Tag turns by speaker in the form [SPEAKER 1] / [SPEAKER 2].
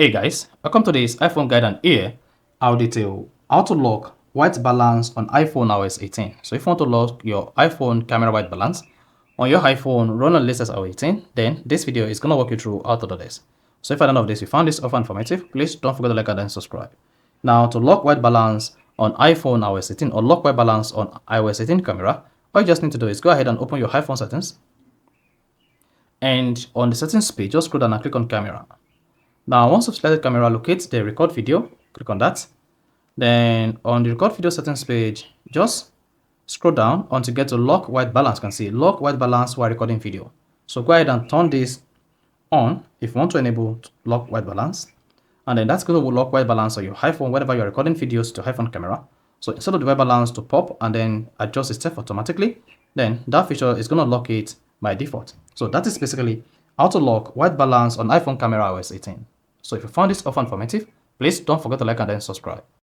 [SPEAKER 1] Hey guys, welcome to this iPhone guide, and here I'll detail how to lock white balance on iPhone iOS 18. So if you want to lock your iPhone camera white balance on your iPhone run on latest iOS 18, then this video is going to walk you through how to do this. So if at the end of this you found this offer informative, please don't forget to like and subscribe. Now to lock white balance on iPhone iOS 18 or lock white balance on iOS 18 camera, all you just need to do is go ahead and open your iPhone settings, and on the settings page just scroll down and click on camera. Now, once you've selected camera, locate the record video, click on that. Then on the record video settings page, just scroll down until you get to lock white balance. You can see lock white balance while recording video. So go ahead and turn this on if you want to enable lock white balance. And then that's going to lock white balance on your iPhone whenever you're recording videos to iPhone camera. So instead of the white balance to pop and then adjust itself automatically, then that feature is going to lock it by default. So that is basically how to lock white balance on iPhone camera iOS 18. So if you found this offer informative, please don't forget to like and then subscribe.